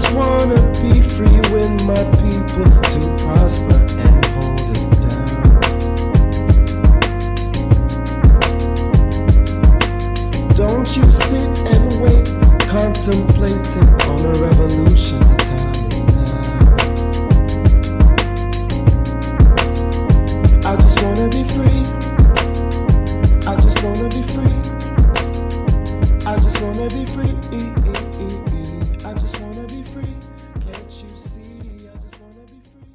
just wanna be free with my people to prosper and hold it down. Don't you sit and wait, contemplating on a revolution. The time is now. I just wanna be free. I just wanna be free. I just wanna be free. I just wanna be free. Can't you see? I just wanna be free.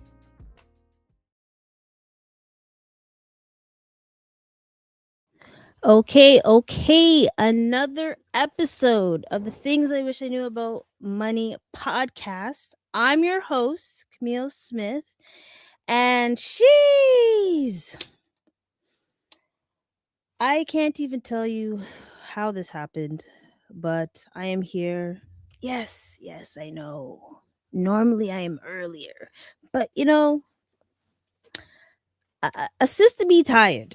Okay. Another episode of the Things I Wish I Knew About Money podcast. I'm your host, Kamille Smith, and she's. I can't even tell you how this happened, but I am here. Yes, I know. Normally I am earlier, but a sister be tired.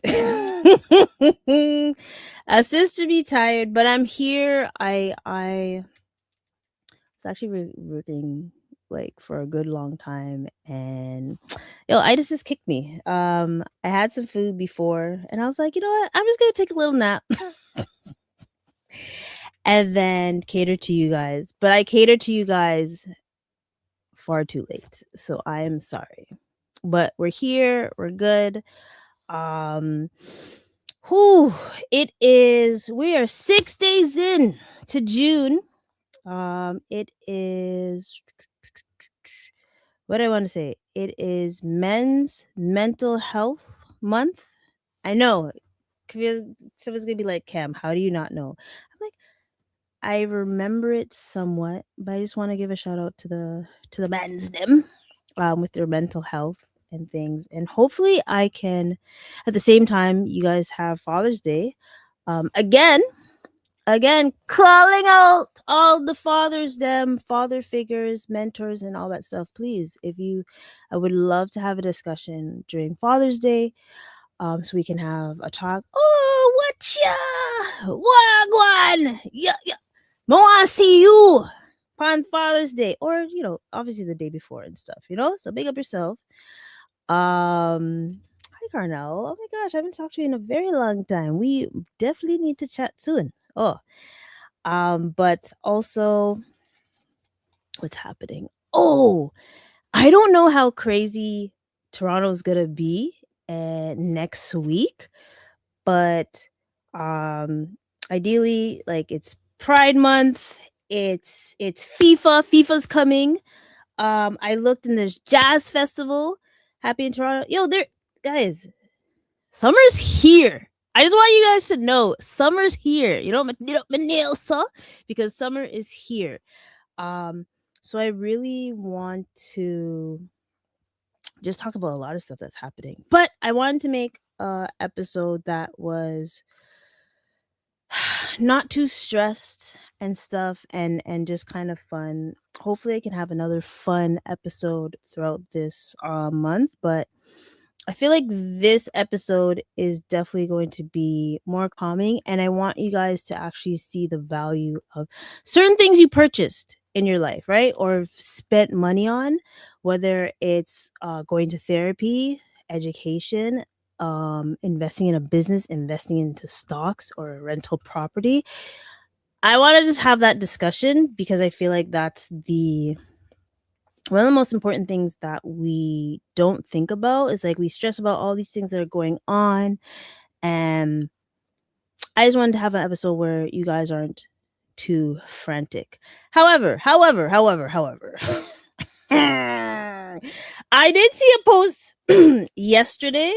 A sister be tired, but I'm here. I was actually working like for a good long time, and itis just kicked me. I had some food before, and I was like, you know what? I'm just gonna take a little nap. And then cater to you guys. But I catered to you guys far too late. So I am sorry. But we're here, we're good. Um whew, we are 6 days in to June. It is what do I want to say? It is Men's Mental Health Month. I know. Someone's gonna be like, Cam, how do you not know? I'm like, I remember it somewhat, but I just want to give a shout out to the men's them, with their mental health and things. And hopefully I can, at the same time, you guys have Father's Day. Again, calling out all the fathers, them father figures, mentors, and all that stuff. Please, I would love to have a discussion during Father's Day, so we can have a talk. Oh, what ya? Wagwan! Yeah. I want to see you on Father's Day, or obviously the day before and stuff. So big up yourself. Hi Carnell. Oh my gosh, I haven't talked to you in a very long time. We definitely need to chat soon. But also, what's happening? Oh, I don't know how crazy Toronto's gonna be next week, but ideally, like, it's Pride Month. It's FIFA. FIFA's coming. I looked, and there's Jazz Festival happy in Toronto. There, guys. Summer's here. I just want you guys to know summer's here. Manila, because summer is here. So I really want to just talk about a lot of stuff that's happening. But I wanted to make a episode that was not too stressed and stuff, and just kind of fun. Hopefully I can have another fun episode throughout this month, but I feel like this episode is definitely going to be more calming, and I want you guys to actually see the value of certain things you purchased in your life, right? Or spent money on, whether it's going to therapy, education, investing in a business, investing into stocks or a rental property. I want to just have that discussion because I feel like that's one of the most important things that we don't think about. Is like, we stress about all these things that are going on, and I just wanted to have an episode where you guys aren't too frantic. However, I did see a post yesterday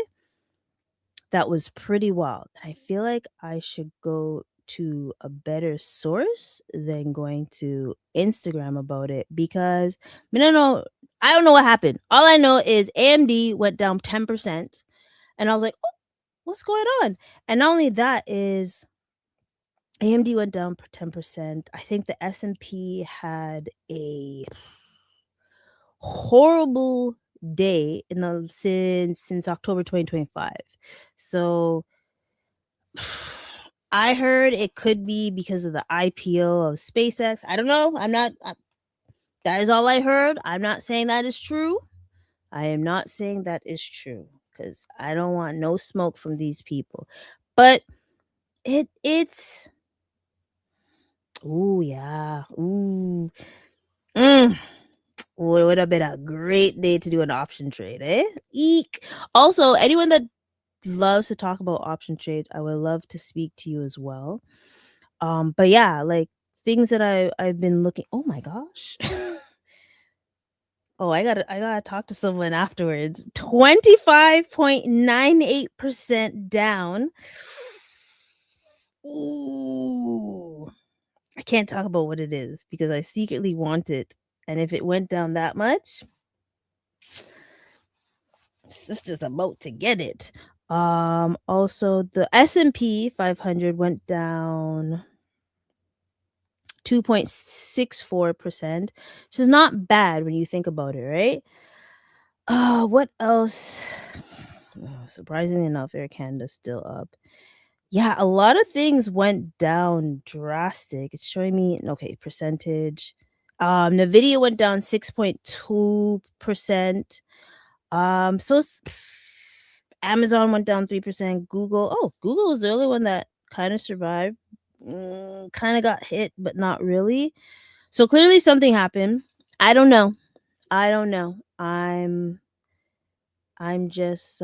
that was pretty wild. I feel like I should go to a better source than going to Instagram about it, because I don't know what happened. All I know is AMD went down 10%, and I was like, "Oh, what's going on?" And not only that is AMD went down 10%. I think the S&P had a horrible day since October 2025. So I heard it could be because of the IPO of SpaceX. I don't know. I'm not That is all I heard. I'm not saying that is true. I am not saying that is true because I don't want no smoke from these people. But it's ooh yeah. Ooh. Mm. Well, it would have been a great day to do an option trade, eh? Eek. Also, anyone that loves to talk about option trades, I would love to speak to you as well. But yeah, like things that I've been looking. Oh my gosh. Oh, I gotta talk to someone afterwards. 25.98% down. Ooh. I can't talk about what it is because I secretly want it. And if it went down that much, sister's about to get it. Also the S&P 500 went down 2.64%, which is not bad when you think about it, right? What else? Surprisingly enough, Air Canada's still up. Yeah, a lot of things went down drastic. It's showing me okay, percentage. Nvidia went down 6.2%. Amazon went down 3%. Google is the only one that kind of survived. Kind of got hit, but not really. So clearly something happened. I don't know. I don't know. I'm just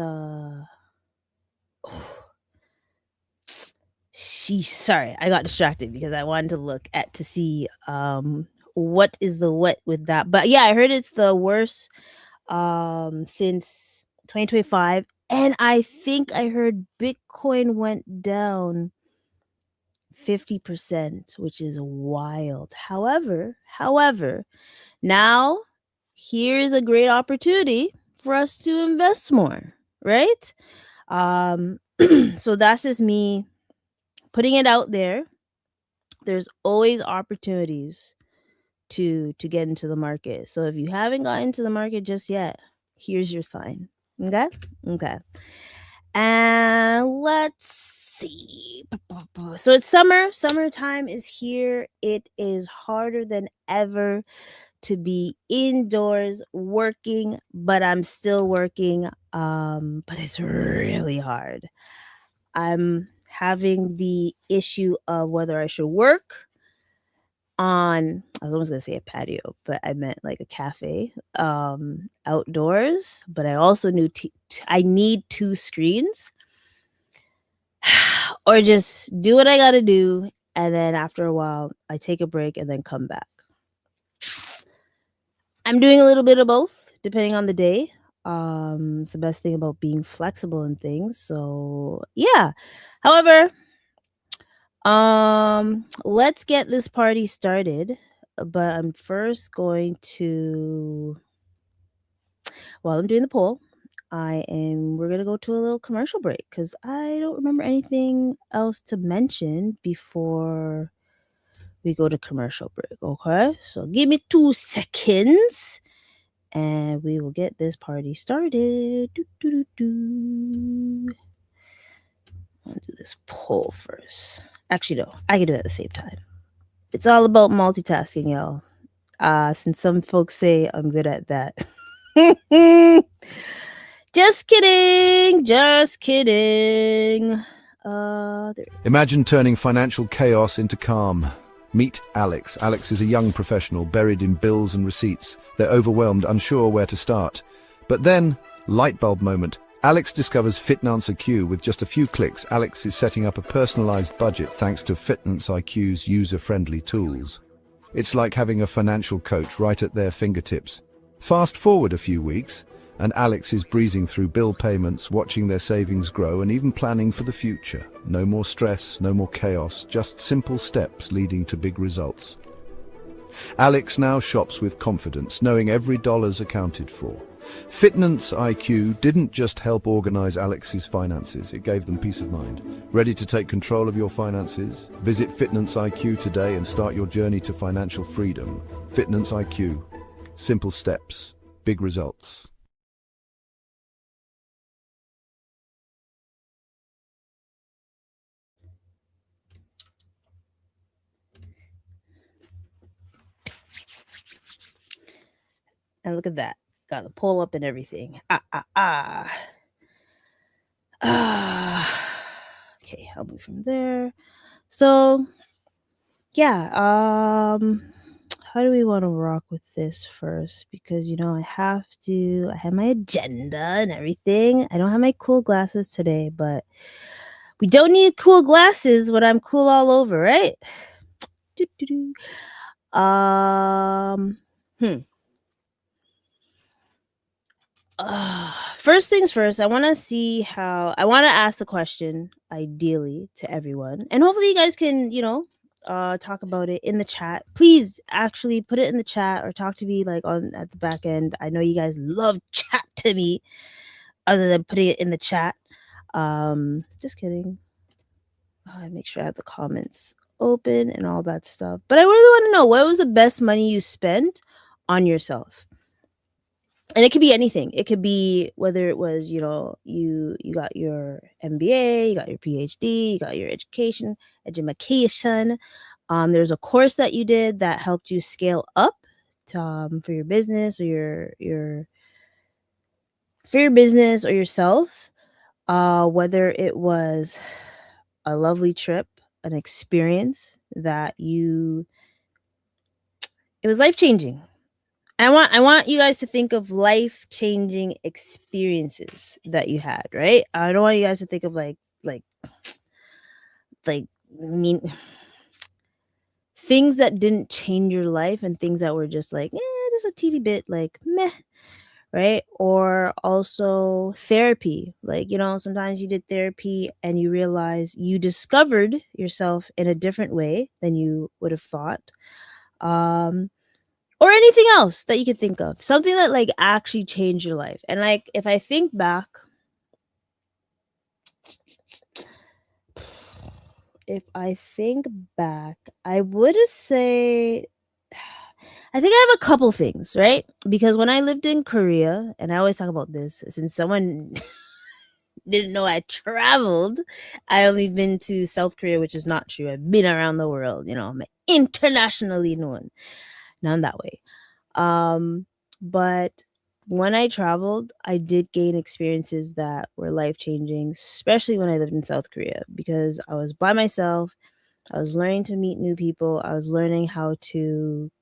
sheesh, sorry, I got distracted because I wanted to look at to see what is the what with that. But yeah, I heard it's the worst since 2025, and I think I heard Bitcoin went down 50%, which is wild. However, now here's a great opportunity for us to invest more, right? So that's just me putting it out there. There's always opportunities to get into the market. So if you haven't gotten into the market just yet, here's your sign. Okay? Okay. And let's see. So it's summer. Summertime is here. It is harder than ever to be indoors working, but I'm still working. But it's really hard. I'm having the issue of whether I should work on, I was almost gonna say a patio, but I meant like a cafe, outdoors. But I also knew I need 2 screens, or just do what I gotta do, and then after a while, I take a break and then come back. I'm doing a little bit of both, depending on the day. It's the best thing about being flexible and things. So yeah. However, let's get this party started. But I'm first going to, while I'm doing the poll, we're gonna go to a little commercial break because I don't remember anything else to mention before we go to commercial break. Okay, so give me 2 seconds, and we will get this party started. I'll do this poll first. Actually, no, I can do it at the same time. It's all about multitasking, y'all. Since some folks say I'm good at that. Just kidding. Just kidding. Imagine turning financial chaos into calm. Meet Alex. Alex is a young professional buried in bills and receipts. They're overwhelmed, unsure where to start. But then, light bulb moment. Alex discovers FitnanceIQ. With just a few clicks, Alex is setting up a personalized budget thanks to FitnanceIQ's user-friendly tools. It's like having a financial coach right at their fingertips. Fast forward a few weeks, and Alex is breezing through bill payments, watching their savings grow, and even planning for the future. No more stress, no more chaos, just simple steps leading to big results. Alex now shops with confidence, knowing every dollar's accounted for. FitnanceIQ didn't just help organize Alex's finances, it gave them peace of mind. Ready to take control of your finances? Visit FitnanceIQ today and start your journey to financial freedom. FitnanceIQ. Simple steps, big results. And look at that. Got the poll up and everything. Okay, I'll move from there. So yeah, how do we want to rock with this first? Because I have my agenda and everything. I don't have my cool glasses today, but we don't need cool glasses when I'm cool all over, right? First things first, I want to ask the question ideally to everyone, and hopefully you guys can talk about it in the chat. Please actually put it in the chat or talk to me like at the back end. I know you guys love chat to me other than putting it in the chat. Just kidding. I make sure I have the comments open and all that stuff, but I really want to know, what was the best money you spent on yourself? And it could be anything. It could be whether it was, you got your MBA, you got your PhD, you got your education. There's a course that you did that helped you scale up for your business or for your business or yourself. Whether it was a lovely trip, an experience that it was life-changing. I want you guys to think of life-changing experiences that you had, right? I don't want you guys to think of like things that didn't change your life and things that were just like, just a teeny bit like meh, right? Or also therapy. Like, sometimes you did therapy and you realize you discovered yourself in a different way than you would have thought. Or anything else that you could think of, something that like actually changed your life. And like, if I think back, I would say, I think I have a couple things, right? Because when I lived in Korea, and I always talk about this, since someone didn't know I traveled, I only been to South Korea, which is not true. I've been around the world, I'm internationally known. Not that way. But when I traveled, I did gain experiences that were life-changing, especially when I lived in South Korea, because I was by myself. I was learning to meet new people. I was learning how to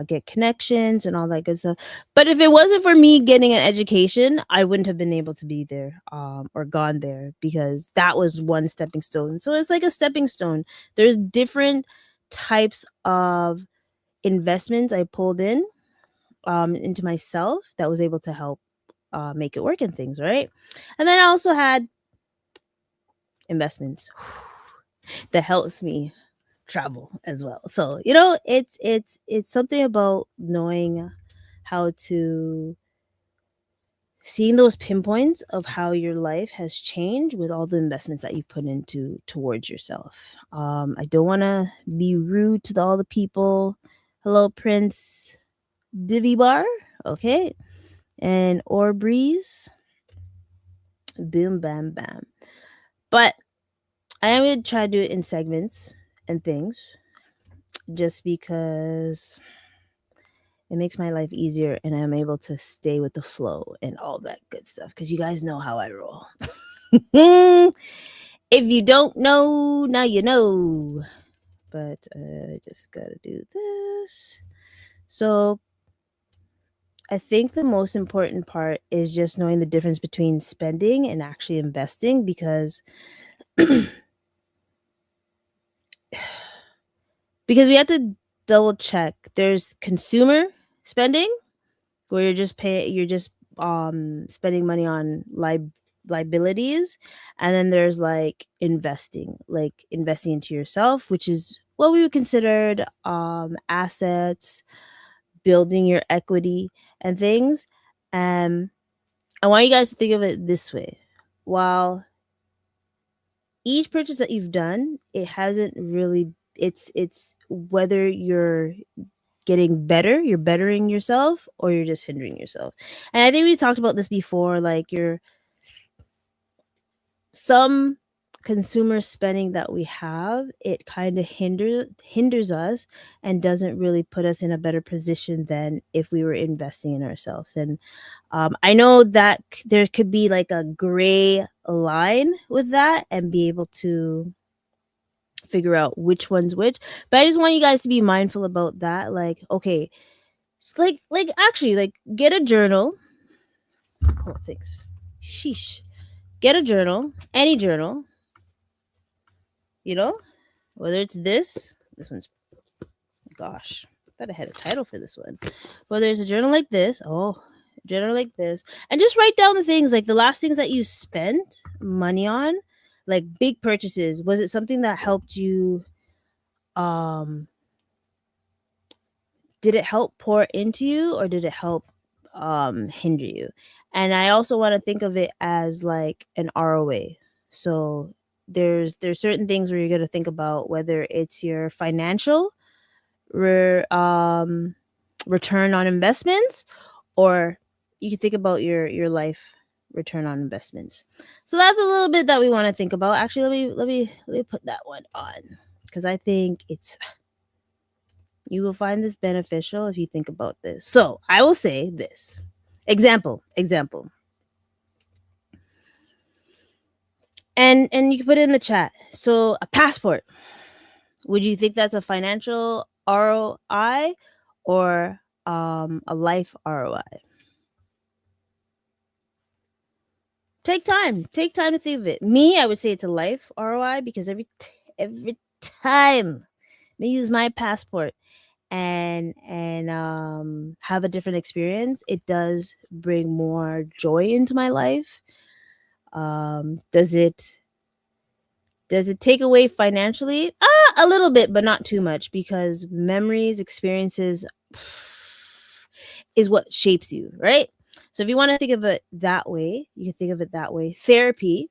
get connections and all that good stuff. But if it wasn't for me getting an education, I wouldn't have been able to be there or gone there, because that was one stepping stone. So it's like a stepping stone. There's different types of investments I pulled into myself that was able to help make it work and things, right? And then I also had investments that helps me travel as well. So it's something about knowing how to seeing those pinpoints of how your life has changed with all the investments that you put into towards yourself. I don't want to be rude to all the people. Hello, Prince Divi Bar. Okay. And Or Breeze. Boom, bam, bam. But I am going to try to do it in segments and things, just because it makes my life easier and I'm able to stay with the flow and all that good stuff, because you guys know how I roll. If you don't know, now you know. But I just gotta do this. So I think the most important part is just knowing the difference between spending and actually investing, because we have to double check. There's consumer spending, where you're just spending money on liabilities, and then there's like investing into yourself, which is what we would consider assets, building your equity and things. I want you guys to think of it this way: while each purchase that you've done, it hasn't really, it's whether you're getting better, you're bettering yourself, or you're just hindering yourself. And I think we talked about this before, like some consumer spending that we have, it kind of hinders us and doesn't really put us in a better position than if we were investing in ourselves. And I know that there could be like a gray line with that and be able to figure out which one's which. But I just want you guys to be mindful about that. Like, okay, like actually, like get a journal. Oh, thanks. Sheesh. Get a journal, any journal, you know, whether it's this one's, gosh, I thought I had a title for this one. Whether it's a journal like this, journal like this, and just write down the things, like the last things that you spent money on, like big purchases. Was it something that helped you? Did it help pour into you, or did it help hinder you? And I also want to think of it as like an ROA. So there's certain things where you're going to think about whether it's your financial return on investments, or you can think about your life return on investments. So that's a little bit that we want to think about. Actually, let me put that one on, because I think you will find this beneficial if you think about this. So I will say this. Example. And you can put it in the chat. So a passport. Would you think that's a financial ROI or a life ROI? Take time to think of it. Me, I would say it's a life ROI, because every time I use my passport and have a different experience, it does bring more joy into my life. Does it take away financially? A little bit, but not too much, because memories, experiences is what shapes you, right? So if you want to think of it that way, you can think of it that way. Therapy,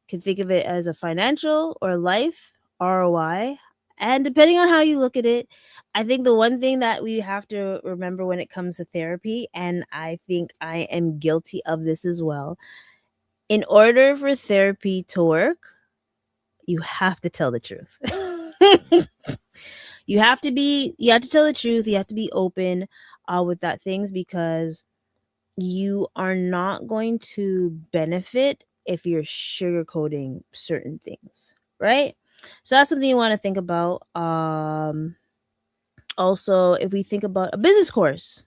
can think of it as a financial or life ROI. And depending on how you look at it, I think the one thing that we have to remember when it comes to therapy, and I think I am guilty of this as well, in order for therapy to work, you have to tell the truth. You have to tell the truth. You have to be open with that things, because you are not going to benefit if you're sugarcoating certain things, right? So that's something you want to think about. Also, if we think about a business course,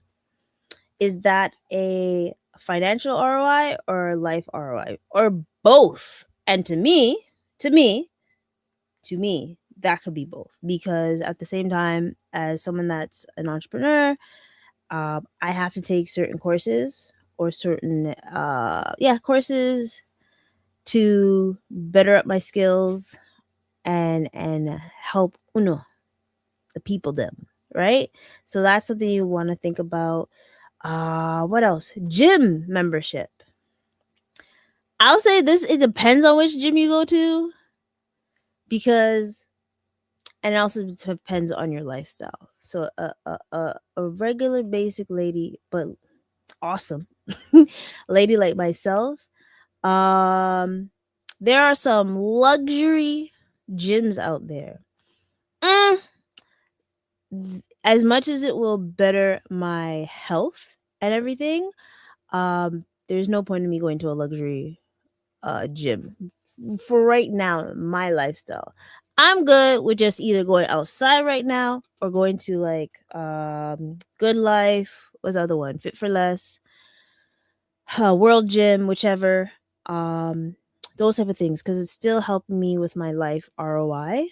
is that a financial ROI or life ROI, or both? And to me, that could be both, because at the same time, as someone that's an entrepreneur, I have to take certain courses or certain courses to better up my skills and help the people them, right? So that's something you want to think about. What else? Gym membership. I'll say this, it depends on which gym you go to, because, and it also depends on your lifestyle. So a regular basic lady, but awesome lady like myself, there are some luxury gyms out there. As much as it will better my health and everything, there's no point in me going to a luxury gym for right now, my lifestyle. I'm good with just either going outside right now or going to like Good Life. What's the other one? Fit for Less, World Gym, whichever. Those type of things, because it's still helping me with my life ROI.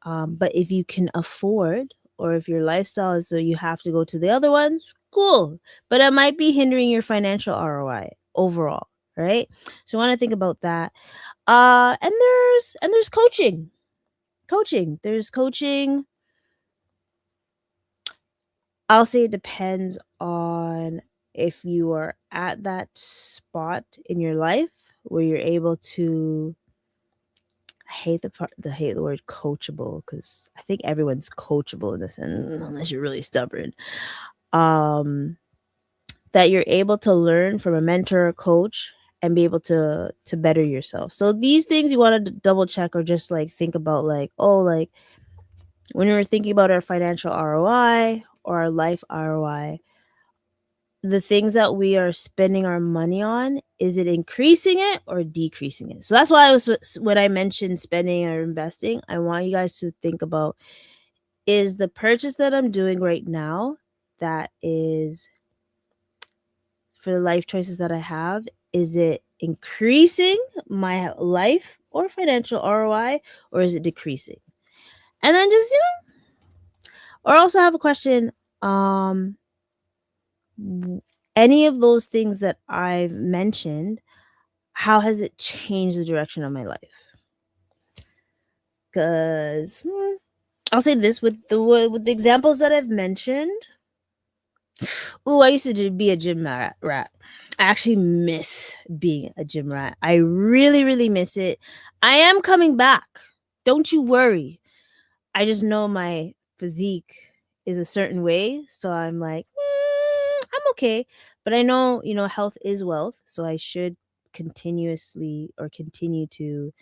But if you can afford, or if your lifestyle is so you have to go to the other ones, cool. But it might be hindering your financial ROI overall, right? So I want to think about that. And there's coaching. There's coaching. I'll say it depends on if you are at that spot in your life where you're able to, I hate the word coachable, because I think everyone's coachable in a sense, unless you're really stubborn. That you're able to learn from a mentor or coach and be able to better yourself. So these things you want to double check, or just like think about, like, oh, like when we're thinking about our financial ROI or our life ROI, the things that we are spending our money on, is it increasing it or decreasing it? So that's why when I mentioned spending or investing, I want you guys to think about, is the purchase that I'm doing right now, that is for the life choices that I have, is it increasing my life or financial ROI, or is it decreasing? And then just, or also have a question, any of those things that I've mentioned, how has it changed the direction of my life? Because I'll say this, with the examples that I've mentioned. Ooh, I used to be a gym rat. I actually miss being a gym rat. I really, really miss it. I am coming back. Don't you worry. I just know my physique is a certain way. So I'm like, I'm okay. But I know, health is wealth. So I should continue to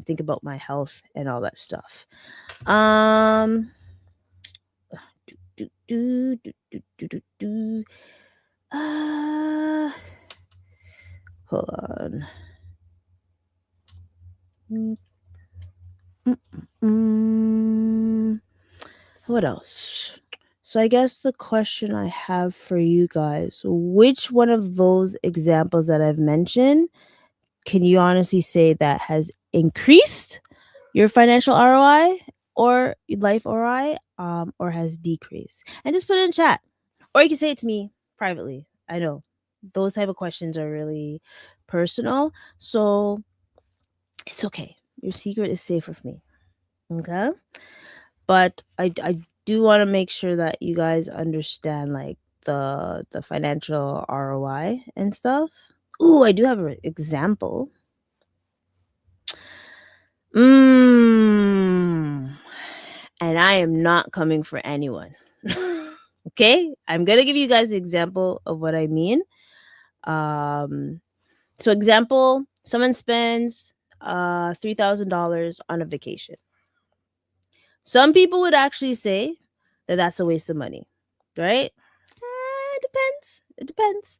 think about my health and all that stuff. Do, do, do, do, do, do, do. Hold on. What else? So I guess the question I have for you guys, which one of those examples that I've mentioned can you honestly say that has increased your financial ROI or life ROI, or has decreased? And just put it in chat. Or you can say it to me privately. I know those type of questions are really personal. So it's okay. Your secret is safe with me. Okay? But I do want to make sure that you guys understand, like, the financial ROI and stuff. Ooh, I do have an example. And I am not coming for anyone. Okay? I'm going to give you guys an example of what I mean. So example, someone spends $3,000 on a vacation. Some people would actually say that that's a waste of money, right? It depends.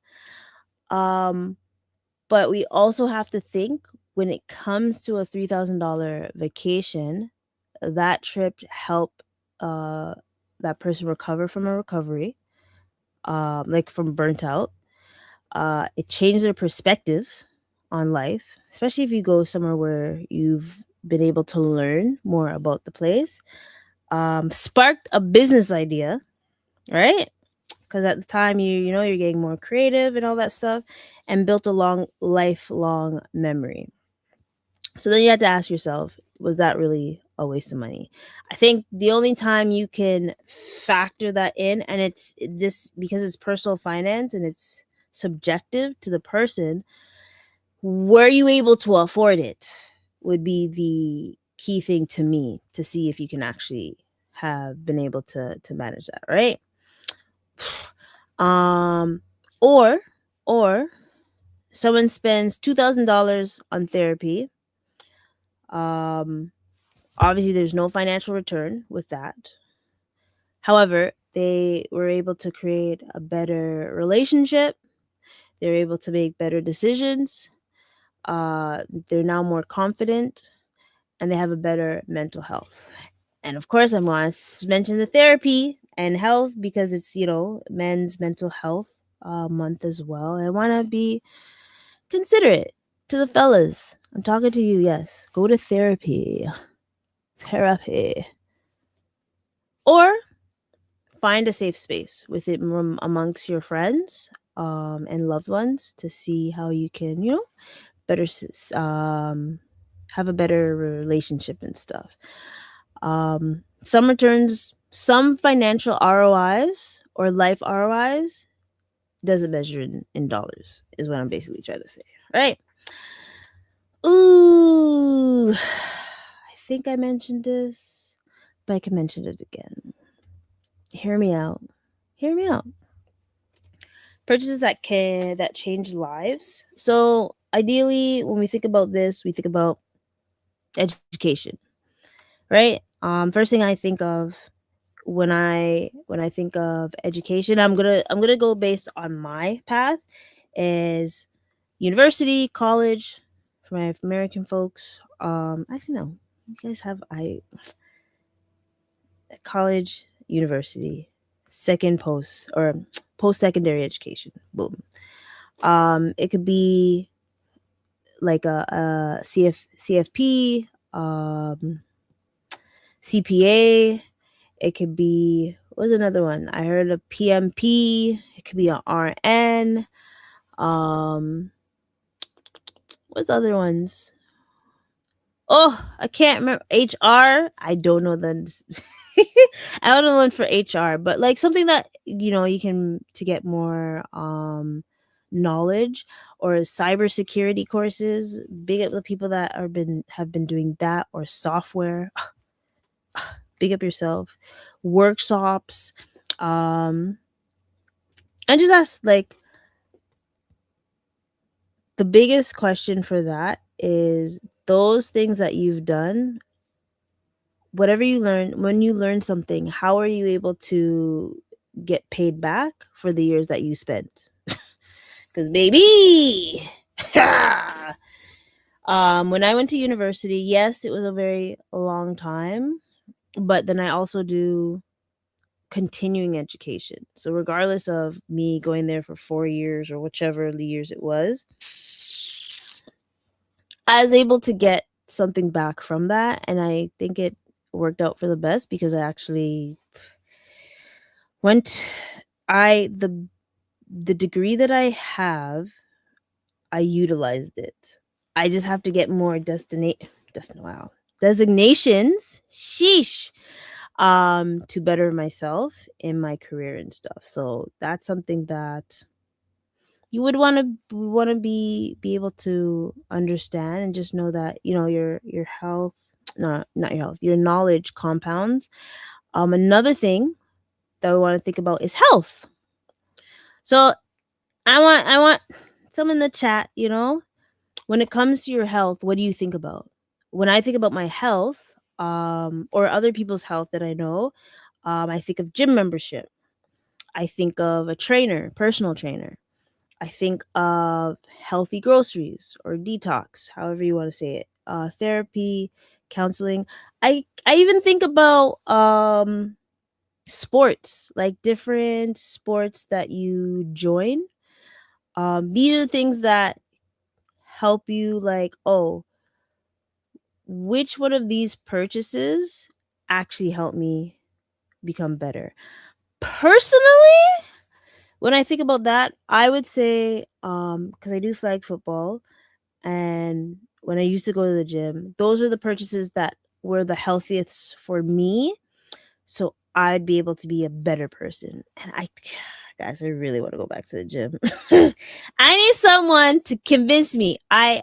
But we also have to think, when it comes to a $3,000 vacation, that trip help that person recover from a recovery, like from burnt out. It changed their perspective on life, especially if you go somewhere where you've been able to learn more about the place. Sparked a business idea, right? Because at the time you're getting more creative and all that stuff, and built a lifelong memory. So then you have to ask yourself, was that really a waste of money? I think the only time you can factor that in, and it's this because it's personal finance and it's subjective to the person, were you able to afford it, would be the key thing to me, to see if you can actually have been able to manage that, right? Or someone spends $2,000 on therapy. Obviously there's no financial return with that. However, they were able to create a better relationship. They're able to make better decisions. They're now more confident, and they have a better mental health. And of course, I'm going to mention the therapy and health, because it's, men's mental health month as well. I want to be considerate to the fellas. I'm talking to you. Yes, go to therapy. Or find a safe space with it amongst your friends and loved ones, to see how you can, better have a better relationship and stuff. Some financial ROIs or life ROIs doesn't measure in dollars, is what I'm basically trying to say, right? Ooh, I think I mentioned this, but I can mention it again. Hear me out. purchases that change lives. So ideally, when we think about this, we think about education, right? First thing I think of when I think of education, I'm gonna go based on my path is university, college for my American folks. Actually no, you guys have college, university, second post secondary education. Boom. It could be like a CFP, CPA. It could be, what's another one? I heard of PMP. It could be an RN. What's other ones? Oh, I can't remember. HR. I don't know the. I don't know one for HR, but like something that you can to get more knowledge, or cybersecurity courses. Big up the people that have been doing that, or software. Big up yourself. Workshops, and just ask, like, the biggest question for that is those things that you've done, whatever you learn, when you learn something, how are you able to get paid back for the years that you spent? Because baby, when I went to university, yes, it was a very long time, but then I also do continuing education. So regardless of me going there for 4 years or whichever the years it was, I was able to get something back from that, and I think it worked out for the best because I actually went I the degree that I have, I utilized it. I just have to get more designations, sheesh, to better myself in my career and stuff. So that's something that you would want to be able to understand, and just know that your health, not your health, your knowledge compounds. Another thing that we want to think about is health. So I want some in the chat, when it comes to your health, what do you think about? When I think about my health, or other people's health that I know, I think of gym membership. I think of a trainer, personal trainer. I think of healthy groceries or detox, however you want to say it. Therapy, counseling. I even think about sports, like different sports that you join. These are things that help you, like, oh, which one of these purchases actually helped me become better? Personally, when I think about that, I would say, because I do flag football, and when I used to go to the gym, those are the purchases that were the healthiest for me. So I'd be able to be a better person. And guys, I really want to go back to the gym. I need someone to convince me. I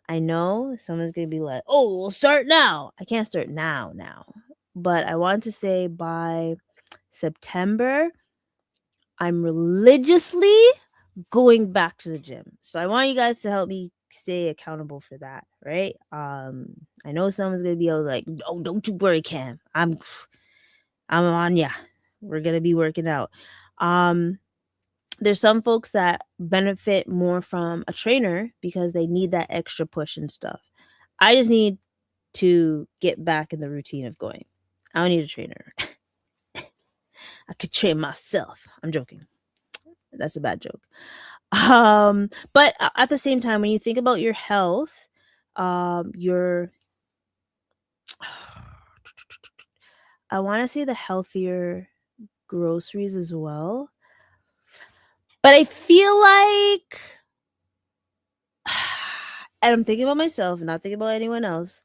know someone's gonna be like, "Oh, we'll start now." I can't start now, but I want to say by September, I'm religiously going back to the gym. So I want you guys to help me stay accountable for that, right? I know someone's gonna be able to, like, "Oh, don't you worry, Cam. I'm on ya. We're gonna be working out." There's some folks that benefit more from a trainer because they need that extra push and stuff. I just need to get back in the routine of going. I don't need a trainer. I could train myself. I'm joking. That's a bad joke. But at the same time, when you think about your health, your I want to say the healthier groceries as well. But I feel like, and I'm thinking about myself, not thinking about anyone else.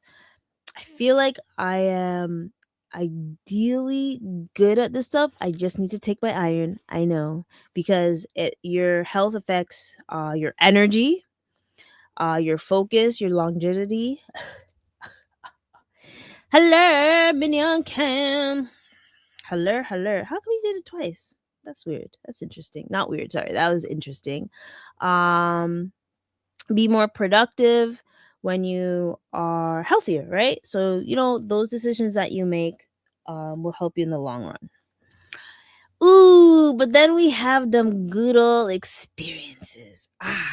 I feel like I am ideally good at this stuff. I just need to take my iron. I know, because your health affects your energy, your focus, your longevity. Hello, Minion Cam. Hello. How come you did it twice? That's weird. That's interesting. Not weird. Sorry. That was interesting. Be more productive when you are healthier, right? So, those decisions that you make will help you in the long run. Ooh, but then we have them good old experiences. I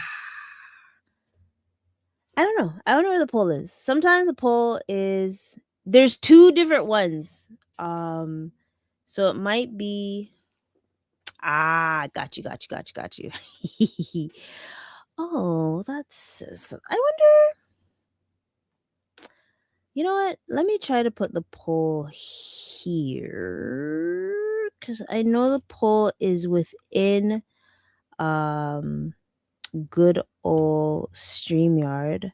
don't know. I don't know where the poll is. Sometimes the poll is, there's two different ones. So it might be, got you. Oh, that's, I wonder, you know what? Let me try to put the poll here, because I know the poll is within good old StreamYard.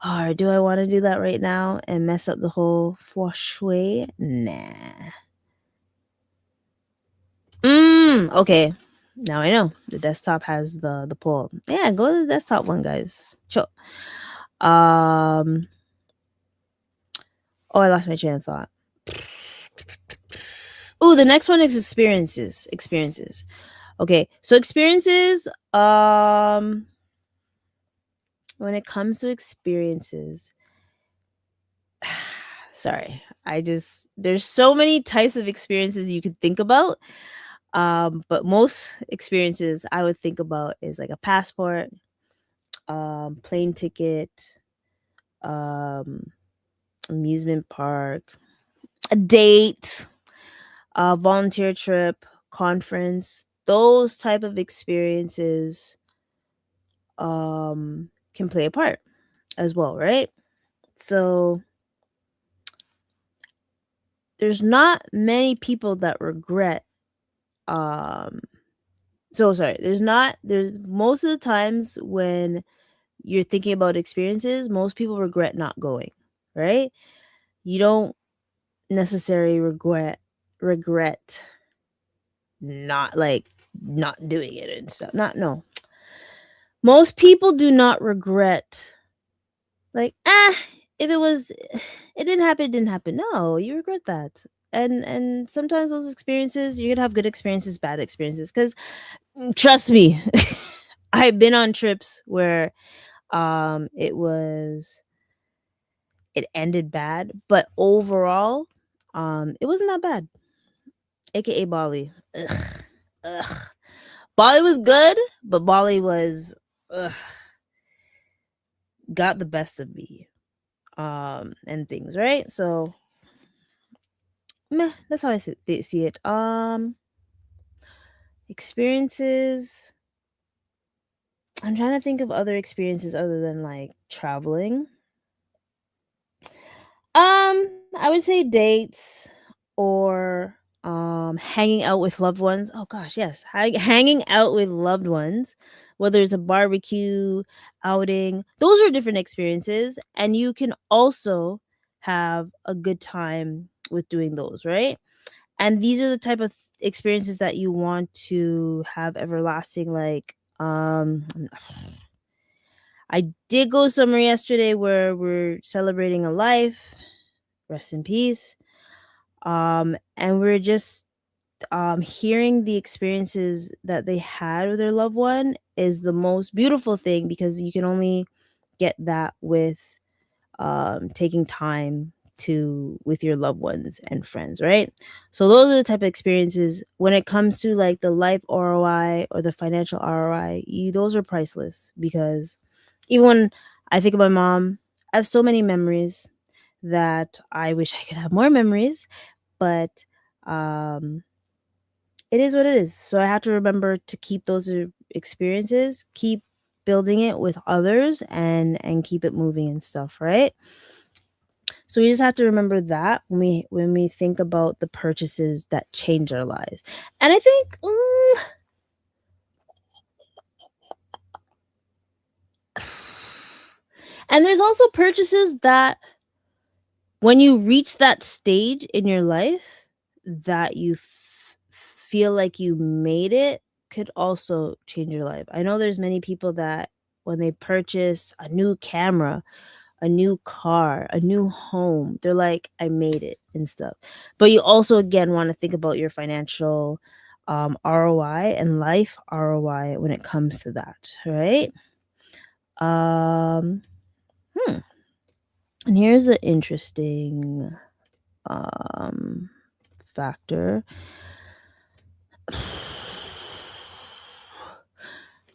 Or do I want to do that right now and mess up the whole feng shui? Nah. Okay. Now I know the desktop has the poll. Yeah, go to the desktop one, guys. Chill. Oh, I lost my train of thought. Oh, the next one is experiences. Experiences. Okay, so experiences. When it comes to experiences, sorry, there's so many types of experiences you could think about. But most experiences I would think about is like a passport, plane ticket, amusement park, a date, a volunteer trip, conference. Those type of experiences can play a part as well, right? So there's not many people that regret there's most of the times when you're thinking about experiences, most people regret not going, right? You don't necessarily regret not doing it and stuff. Not no. Most people do not regret like, if it didn't happen. No, you regret that. And sometimes those experiences, you're gonna have good experiences, bad experiences. Because trust me, I've been on trips where it ended bad, but overall, it wasn't that bad. AKA Bali. Ugh. Bali was good, but Bali was got the best of me. And things, right? So meh, that's how I see it. Experiences. I'm trying to think of other experiences other than like traveling. I would say dates or hanging out with loved ones. Oh gosh, yes. Hanging out with loved ones, whether it's a barbecue, outing. Those are different experiences and you can also have a good time with doing those, right? And these are the type of experiences that you want to have everlasting, like I did go somewhere yesterday where we're celebrating a life, rest in peace. And we're just hearing the experiences that they had with their loved one is the most beautiful thing, because you can only get that with taking time with your loved ones and friends, right? So those are the type of experiences when it comes to like the life ROI or the financial ROI. Those are priceless, because even when I think of my mom, I have so many memories that I wish I could have more memories, but it is what it is. So I have to remember to keep those experiences, keep building it with others, and keep it moving and stuff, right? So we just have to remember that when we think about the purchases that change our lives. And I think and there's also purchases that when you reach that stage in your life that you feel like you made it, could also change your life. I know there's many people that when they purchase a new camera, a new car, a new home, they're like, I made it and stuff. But you also again want to think about your financial ROI and life ROI when it comes to that, right? And here's an interesting factor.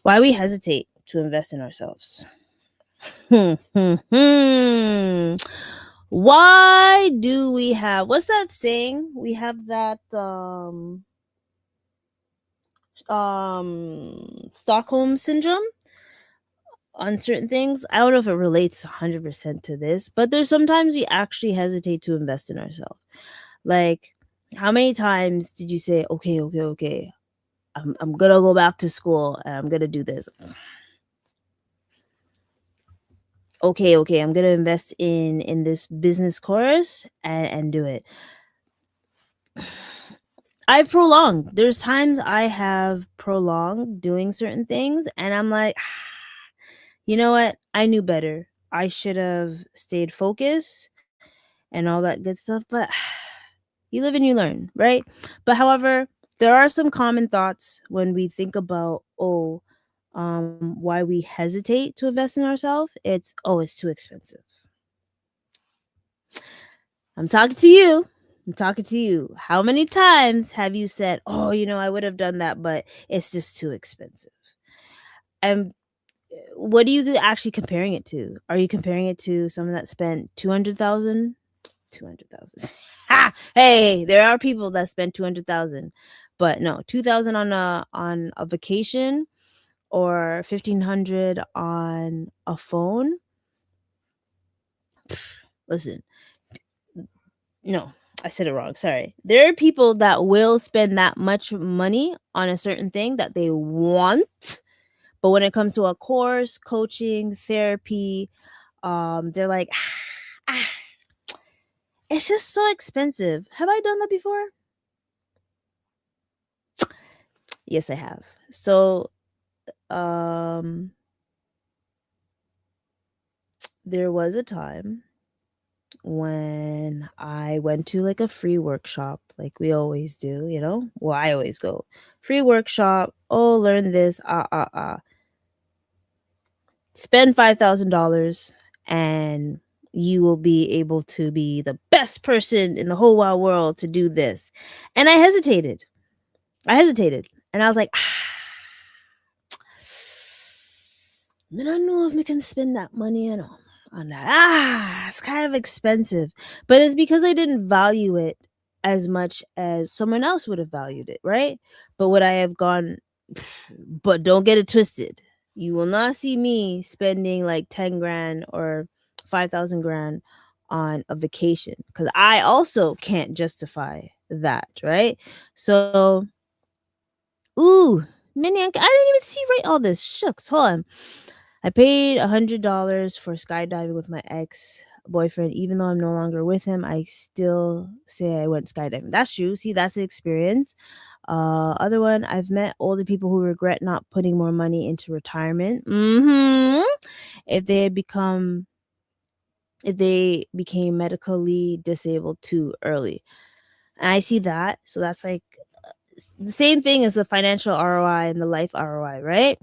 Why we hesitate to invest in ourselves. Why do we have, what's that saying? We have that Stockholm syndrome on certain things. I don't know if it relates 100% to this, but there's sometimes we actually hesitate to invest in ourselves. Like, how many times did you say, okay, I'm gonna go back to school and I'm gonna do this. Okay, I'm gonna invest in this business course and do it. I've prolonged. There's times I have prolonged doing certain things, and I'm like, you know what? I knew better. I should have stayed focused and all that good stuff. But you live and you learn, right? But however, there are some common thoughts when we think about why we hesitate to invest in ourselves. It's too expensive. I'm talking to you. How many times have you said, oh, I would have done that, but it's just too expensive? And what are you actually comparing it to? Are you comparing it to someone that spent 200,000? 200,000. Hey, there are people that spend 200,000, but no, 2,000 on a vacation or 1,500 on a phone. Listen, no, I said it wrong. Sorry. There are people that will spend that much money on a certain thing that they want, but when it comes to a course, coaching, therapy, they're like, it's just so expensive. Have I done that before? Yes, I have. So, there was a time when I went to like a free workshop, like we always do, Well, I always go free workshop. Oh, learn this. Spend $5,000 and you will be able to be the best person in the whole wide world to do this. And I hesitated. And I was like, I don't know if we can spend that money on that. It's kind of expensive. But it's because I didn't value it as much as someone else would have valued it, right? But would I have gone, but don't get it twisted. You will not see me spending like 10 grand or 5,000 grand on a vacation because I also can't justify that, right? So, Mini, I didn't even see right all this. Shucks, hold on. I paid $100 for skydiving with my ex-boyfriend. Even though I'm no longer with him, I still say I went skydiving. That's true. See, that's the experience. Other one, I've met older people who regret not putting more money into retirement. If they became medically disabled too early. And I see that. So that's like the same thing as the financial ROI and the life ROI, right?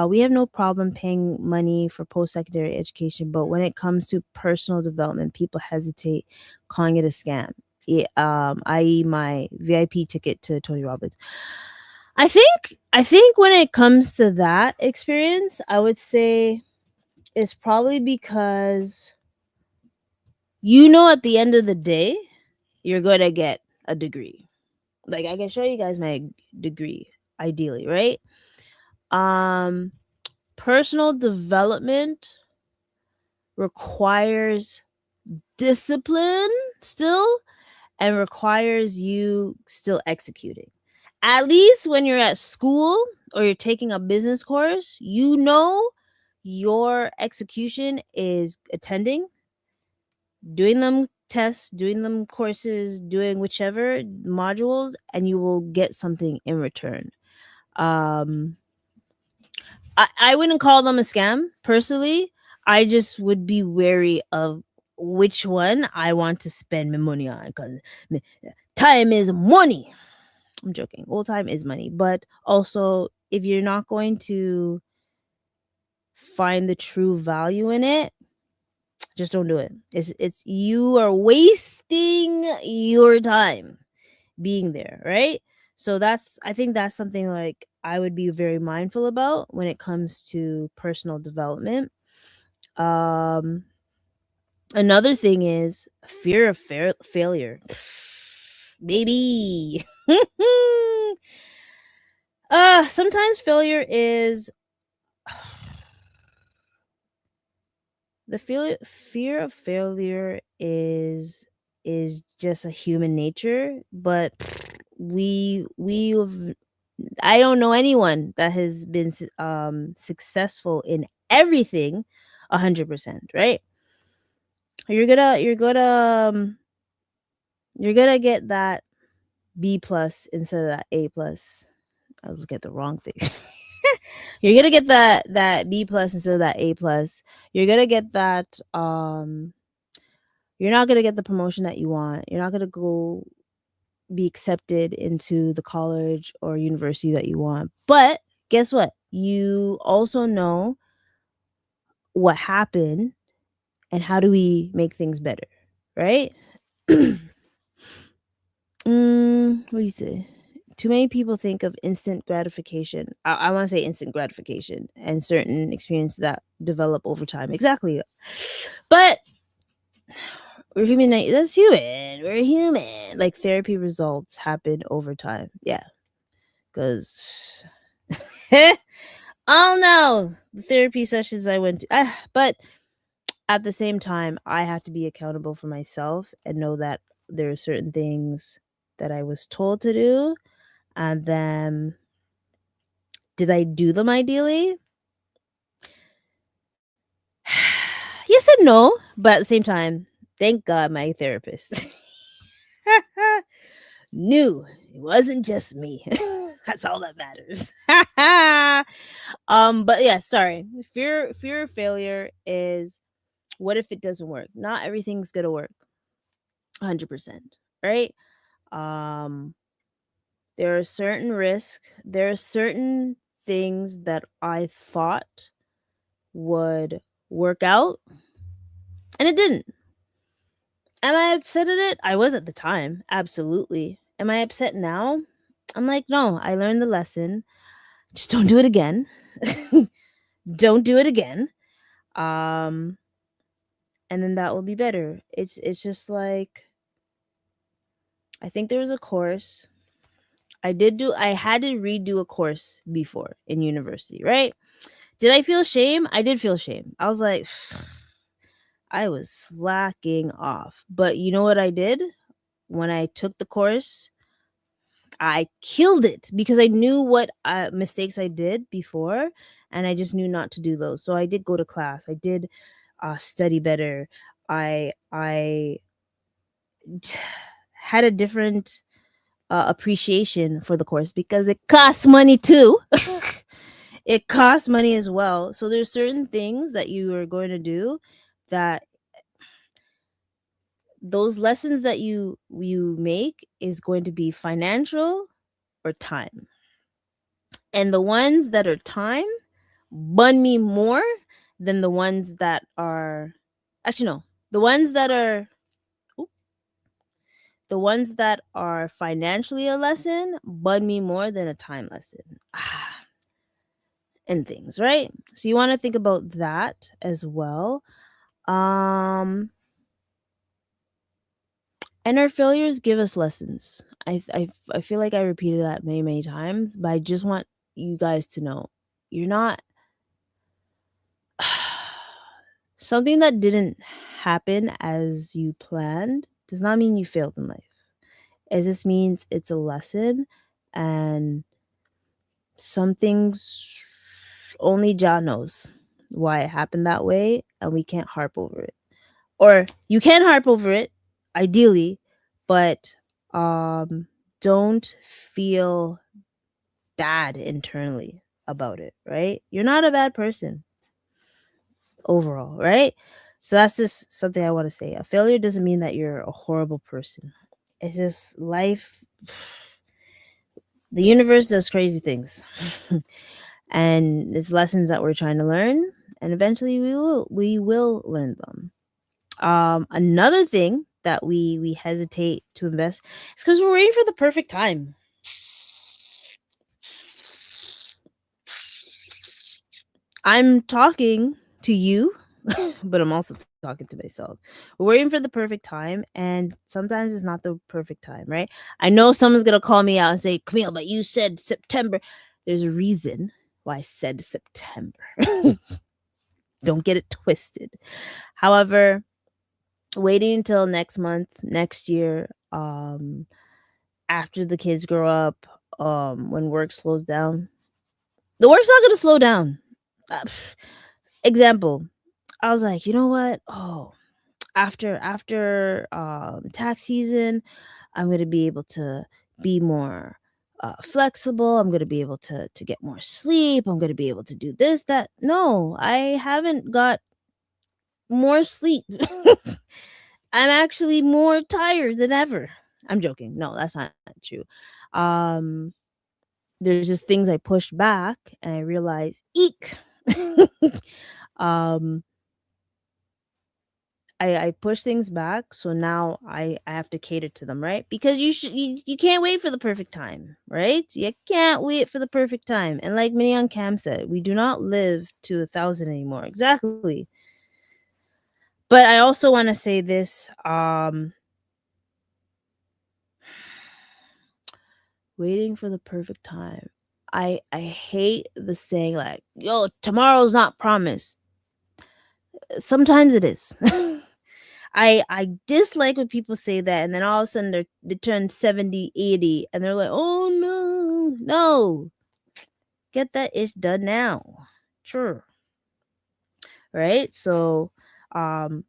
We have no problem paying money for post-secondary education, but when it comes to personal development, people hesitate calling it a scam. I.e., my VIP ticket to Tony Robbins. I think when it comes to that experience, I would say it's probably because at the end of the day, you're going to get a degree. Like I can show you guys my degree, ideally, right? Personal development requires discipline still and requires you still executing. At least when you're at school or you're taking a business course, your execution is attending, doing them tests, doing them courses, doing whichever modules, and you will get something in return. I wouldn't call them a scam personally. I just would be wary of which one I want to spend my money on because time is money. I'm joking. Old time is money, but also if you're not going to find the true value in it, just don't do it. It's you are wasting your time being there, right? So I think that's something like I would be very mindful about when it comes to personal development. Um Another thing is fear of failure. Baby. Sometimes failure is the fear of failure is just a human nature, but I don't know anyone that has been successful in everything 100%, right? You're gonna get that B plus instead of that A plus. I was looking at the wrong thing. You're gonna get that B plus instead of that A plus. You're gonna get that you're not gonna get the promotion that you want. You're not gonna go be accepted into the college or university that you want. But guess what? You also know what happened and how do we make things better, right? What do you say? Too many people think of instant gratification. I want to say instant gratification and certain experiences that develop over time. Exactly. But we're human. That's human. We're human. Like therapy results happen over time. Yeah. Because, oh no, the therapy sessions I went to. But at the same time, I have to be accountable for myself and know that there are certain things that I was told to do. And then, did I do them ideally? Yes and no. But at the same time, thank God my therapist knew it wasn't just me. That's all that matters. But yeah, sorry. Fear of failure is what if it doesn't work? Not everything's gonna work 100%, right? Um, there are certain risks, there are certain things that I thought would work out, and it didn't. Am I upset at it? I was at the time, absolutely. Am I upset now? I'm like, no, I learned the lesson. Just don't do it again. Don't do it again. Um, and then that will be better. It's just like I think there was a course I had to redo a course before in university, right? Did I feel shame? I did feel shame. I was like, I was slacking off. But you know what I did? When I took the course, I killed it because I knew what mistakes I did before and I just knew not to do those. So I did go to class. I did study better. I had a different appreciation for the course because it costs money too. It costs money as well. So there's certain things that you are going to do that those lessons that you make is going to be financial or time. And the ones that are time bun me more than the ones that are actually no, the ones that are the ones that are financially a lesson bun me more than a time lesson. And things, right? So you want to think about that as well. And our failures give us lessons. I feel like I repeated that many times, but I just want you guys to know you're not something that didn't happen as you planned does not mean you failed in life. It just means it's a lesson, and some things only Jah knows why it happened that way, and we can't harp over it. Or you can harp over it, ideally, but don't feel bad internally about it, right? You're not a bad person overall, right? So that's just something I want to say. A failure doesn't mean that you're a horrible person. It's just life The universe does crazy things. And it's lessons that we're trying to learn, and eventually we will learn them. Another thing that we hesitate to invest is because we're waiting for the perfect time. I'm talking to you, but I'm also talking to myself. We're waiting for the perfect time, and sometimes it's not the perfect time, right? I know someone's gonna call me out and say, Kamille, but you said September. There's a reason why I said September. Don't get it twisted. However, waiting until next month, next year, after the kids grow up, when work slows down, the work's not gonna slow down. Example, I was like, you know what? Oh, after tax season, I'm gonna be able to be more flexible. I'm gonna be able to get more sleep. I'm gonna be able to do this, that. No, I haven't got more sleep. I'm actually more tired than ever. I'm joking. No, that's not true. Um, there's just things I pushed back, and I realized, eek. um, I push things back, so now I have to cater to them, right? Because you can't wait for the perfect time, right? You can't wait for the perfect time. And like Mini on Cam said, we do not live to 1,000 anymore. Exactly. But I also want to say this. Waiting for the perfect time. I hate the saying like, yo, tomorrow's not promised. Sometimes it is. I dislike when people say that, and then all of a sudden they turn 70, 80, and they're like, oh no. Get that ish done now. Sure. Right? So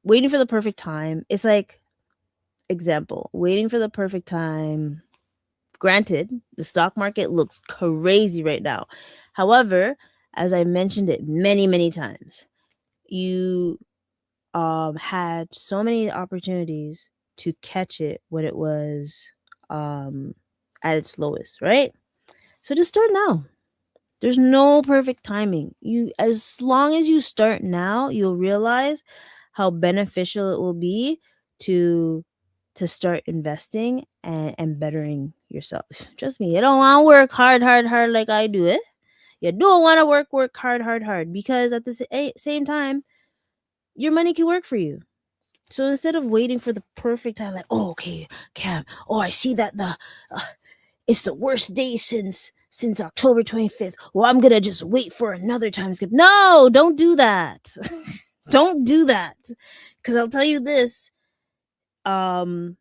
waiting for the perfect time. It's like, example, waiting for the perfect time. Granted, the stock market looks crazy right now. However, as I mentioned it many times, you had so many opportunities to catch it when it was at its lowest, right? So just start now. There's no perfect timing. You, as long as you start now, you'll realize how beneficial it will be to start investing and bettering yourself. Trust me, you don't want to work hard like I do it. You don't want to work hard because at the same time, your money can work for you. So instead of waiting for the perfect time, like, oh, okay, Cam, oh, I see that it's the worst day since October 25th. Well, I'm gonna just wait for another time skip. No, don't do that. Don't do that. Because I'll tell you this. And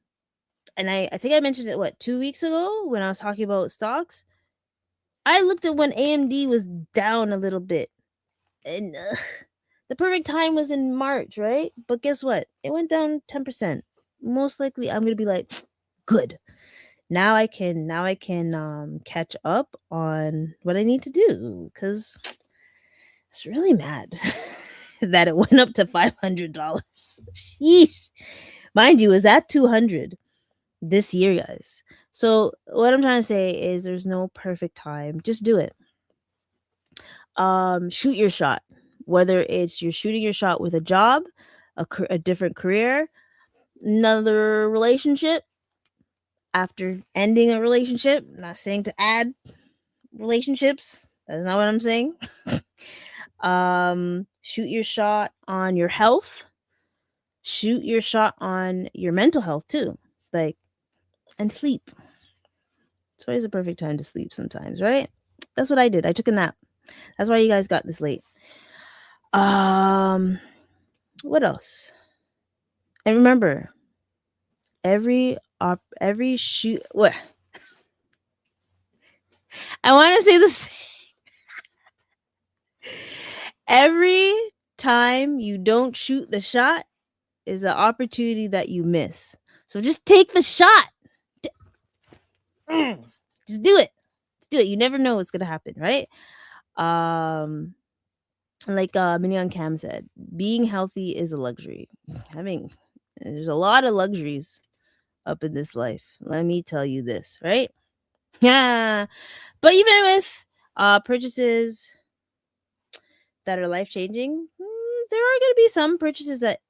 I think I mentioned it 2 weeks ago when I was talking about stocks. I looked at when AMD was down a little bit, and the perfect time was in March, right? But guess what? It went down 10%. Most likely, I'm gonna be like, good. Now I can catch up on what I need to do, because it's really mad that it went up to $500. Sheesh. Mind you, is at 200 this year, guys. So what I'm trying to say is there's no perfect time. Just do it. Shoot your shot. Whether it's you're shooting your shot with a job, a different career, another relationship, after ending a relationship. I'm not saying to add relationships. That's not what I'm saying. Shoot your shot on your health. Shoot your shot on your mental health too. Like, and sleep. It's always a perfect time to sleep sometimes, right? That's what I did. I took a nap. That's why you guys got this late. What else? And remember, every shoot. What? I want to say the same. Every time you don't shoot the shot is an opportunity that you miss. So just take the shot. Just do it. Just do it. You never know what's gonna happen, right? Like Mini on Cam said, being healthy is a luxury. There's a lot of luxuries up in this life. Let me tell you this, right? Yeah. But even with purchases that are life changing, there are going to be some purchases that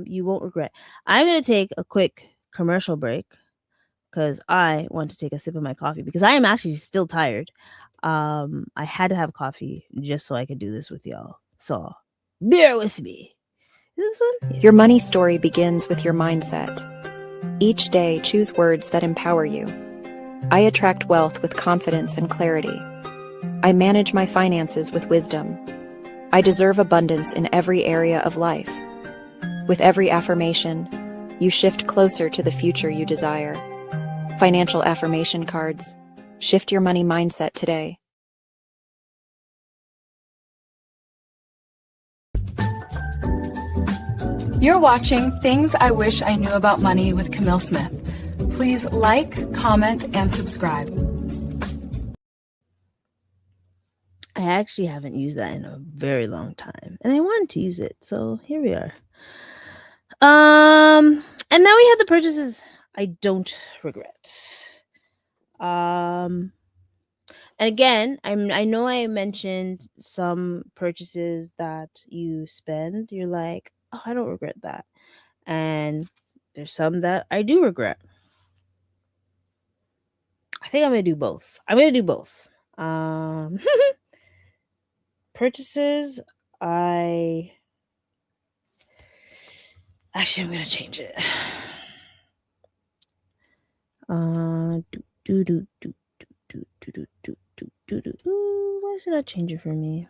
you won't regret. I'm going to take a quick commercial break because I want to take a sip of my coffee because I am actually still tired. I had to have coffee just so I could do this with y'all. So bear with me. Is this one? Yeah. Your money story begins with your mindset. Each day, choose words that empower you. I attract wealth with confidence and clarity. I manage my finances with wisdom. I deserve abundance in every area of life. With every affirmation, you shift closer to the future you desire. Financial affirmation cards. Shift your money mindset today. You're watching Things I Wish I Knew About Money with Kamille Smith. Please like, comment, and subscribe. I actually haven't used that in a very long time, and I wanted to use it, so here we are. And now we have the purchases I don't regret. And again, I know I mentioned some purchases that you spend, you're like, oh, I don't regret that. And there's some that I do regret. I think I'm gonna do both. Purchases, I'm gonna change it. Why is it not changing for me?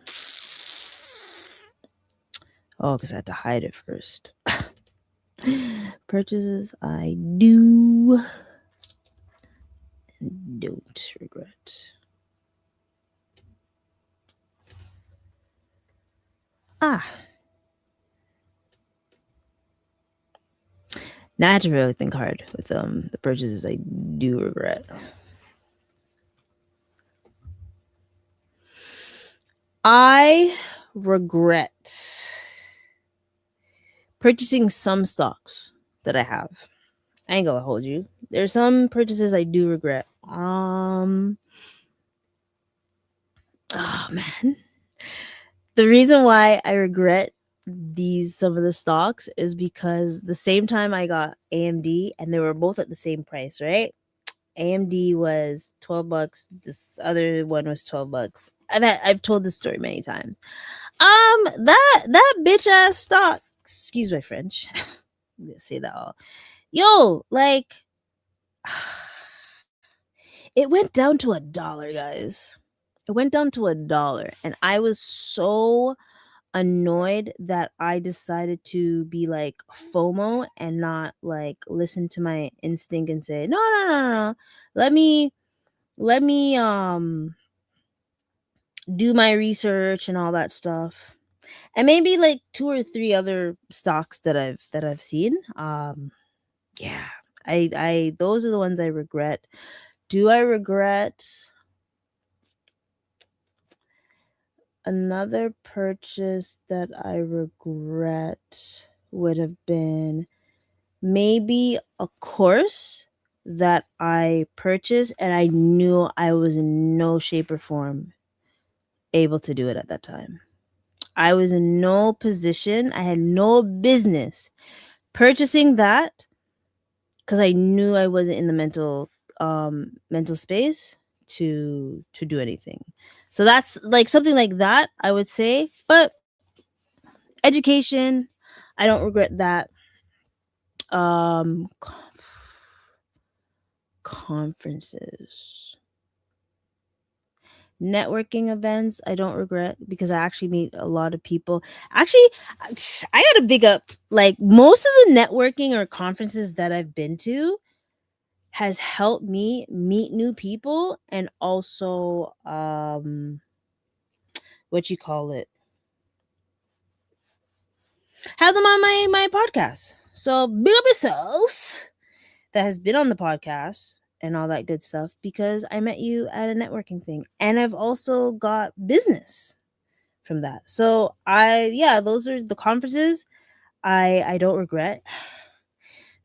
Oh, because I had to hide it first. Purchases I do and don't regret. Now I have to really think hard with the purchases I do regret. I regret purchasing some stocks that I have. I ain't gonna hold you. There's some purchases I do regret. Oh man. The reason why I regret some of the stocks is because the same time I got AMD and they were both at the same price, right? AMD was $12. This other one was $12. I've told this story many times. That bitch ass stock. Excuse my French. I'm gonna say that all. Yo, like, it went down to $1, guys. It went down to $1, and I was so annoyed that I decided to be like FOMO and not like listen to my instinct and say no. Let me do my research and all that stuff. And maybe like 2 or 3 other stocks that I've seen. Yeah. I those are the ones I regret. Do I regret another purchase that I regret would have been maybe a course that I purchased and I knew I was in no shape or form able to do it at that time. I was in no position. I had no business purchasing that because I knew I wasn't in the mental space to do anything. So that's like something like that, I would say. But education, I don't regret that. Conferences, networking events, I don't regret because I actually meet a lot of people. Actually, I gotta big up, like, most of the networking or conferences that I've been to has helped me meet new people and also what you call it, have them on my podcast. So big up yourselves that has been on the podcast and all that good stuff because I met you at a networking thing and I've also got business from that. So those are the conferences I don't regret.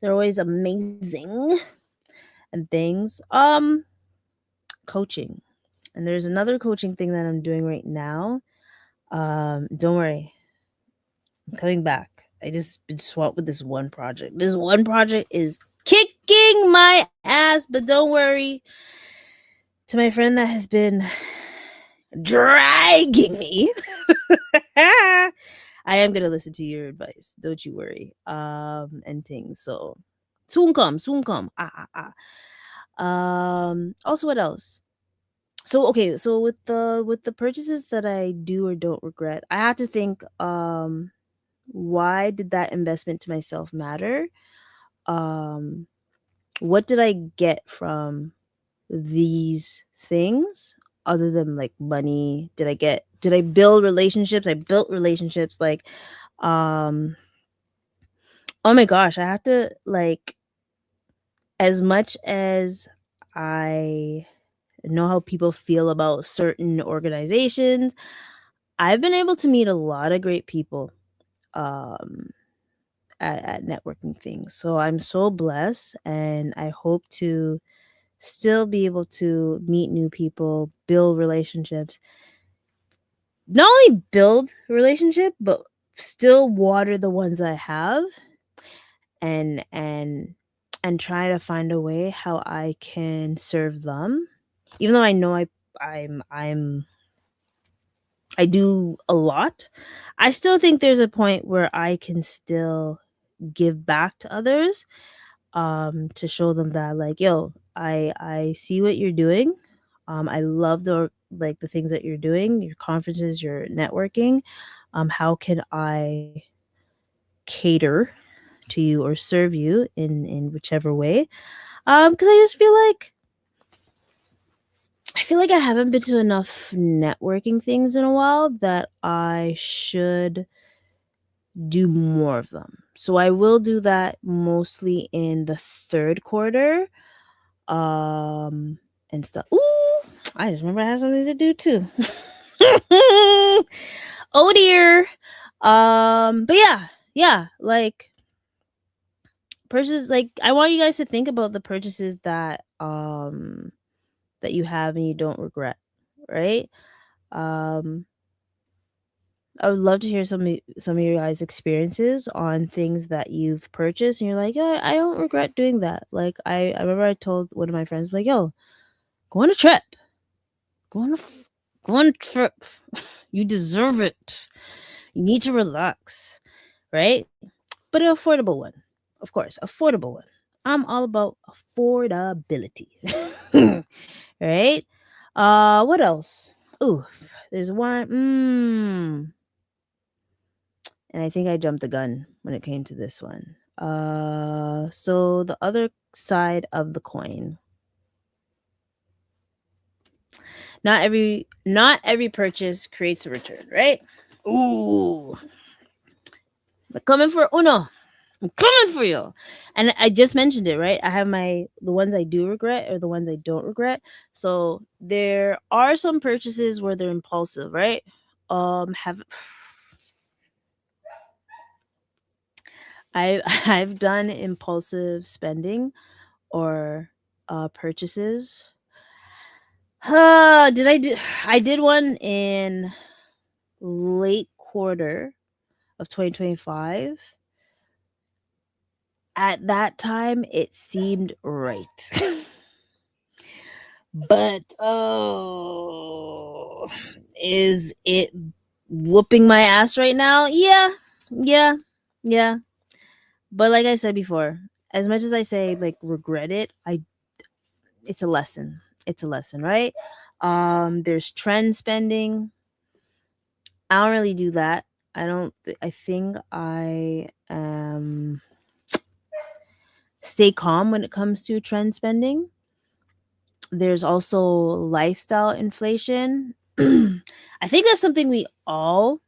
They're always amazing and things. coaching. And there's another coaching thing that I'm doing right now. Don't worry, I'm coming back. I just been swamped with this one project. This one project is kicking my ass, but don't worry. To my friend that has been dragging me, I am gonna listen to your advice. Don't you worry. And things. So soon come. Also, what else? So okay, so with the purchases that I do or don't regret, I had to think, why did that investment to myself matter? Um, what did I get from these things other than like money? Did I build relationships? I built relationships, like, um oh my gosh, I have to, like, as much as I know how people feel about certain organizations, I've been able to meet a lot of great people um at networking things. So I'm so blessed, and I hope to still be able to meet new people, build relationships. Not only build relationship, but still water the ones I have, and try to find a way how I can serve them. Even though I know I'm I do a lot, I still think there's a point where I can still give back to others, to show them that, like, yo, I see what you're doing. I love the things that you're doing, your conferences, your networking. How can I cater to you or serve you in whichever way? Because I feel like I haven't been to enough networking things in a while that I should do more of them. So I will do that mostly in the third quarter. And stuff. Ooh, I just remember I had something to do too. Oh dear. But yeah, like, purchases, like, I want you guys to think about the purchases that you have and you don't regret, right? Um I would love to hear some of your guys' experiences on things that you've purchased and you're like, yeah, I don't regret doing that. Like, I remember I told one of my friends, like, yo, go on a trip. Go on a go on a trip. You deserve it. You need to relax, right? But an affordable one. Of course, affordable one. I'm all about affordability. Right? What else? Ooh, there's one. And I think I jumped the gun when it came to this one. So the other side of the coin. Not every purchase creates a return, right? Ooh. I'm coming for Uno. I'm coming for you. And I just mentioned it, right? I have the ones I do regret or the ones I don't regret. So there are some purchases where they're impulsive, right? Have I I've done impulsive spending or purchases. I did one in late quarter of 2025. At that time, it seemed right. But oh, is it whooping my ass right now? Yeah. Yeah. Yeah. But like I said before, as much as I say, like, regret it, it's a lesson. It's a lesson, right? There's trend spending. I don't really do that. I think I stay calm when it comes to trend spending. There's also lifestyle inflation. I think that's something we all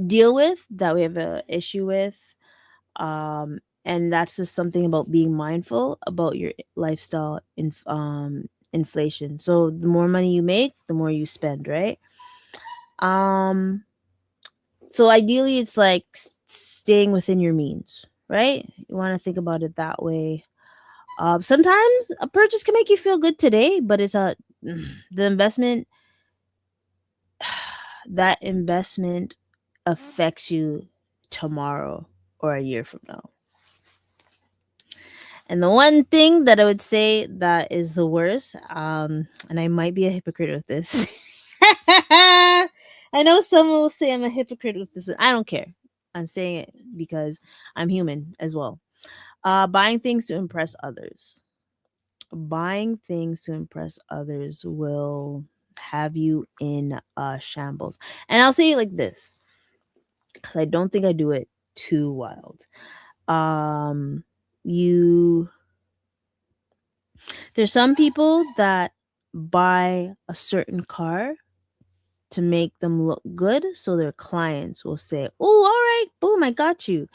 deal with, that we have an issue with. And that's just something about being mindful about your lifestyle inflation. So the more money you make, the more you spend, right? So ideally, it's like staying within your means, right? You want to think about it that way. Sometimes a purchase can make you feel good today, but it's the investment. That investment affects you tomorrow or a year from now. And the one thing that I would say that is the worst, and I might be a hypocrite with this. I know someone will say I'm a hypocrite with this. I don't care. I'm saying it because I'm human as well. Buying things to impress others. Buying things to impress others will have you in shambles. And I'll say it like this, because I don't think I do it too wild. There's some people that buy a certain car to make them look good, so their clients will say, "Oh, all right, boom, I got you."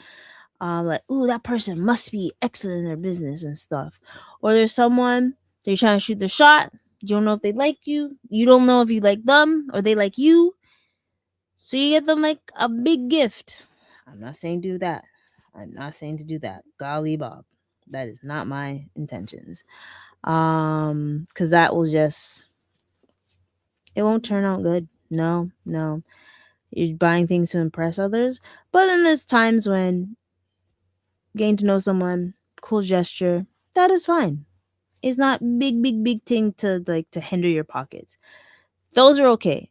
Like, "Oh, that person must be excellent in their business and stuff." Or there's someone they're trying to shoot the shot. You don't know if they like you. You don't know if you like them or they like you. So you get them like a big gift. I'm not saying do that. I'm not saying to do that. Golly Bob. That is not my intentions. Because that will just, it won't turn out good. No. You're buying things to impress others. But then there's times when getting to know someone, cool gesture, that is fine. It's not big thing to hinder your pockets. Those are okay.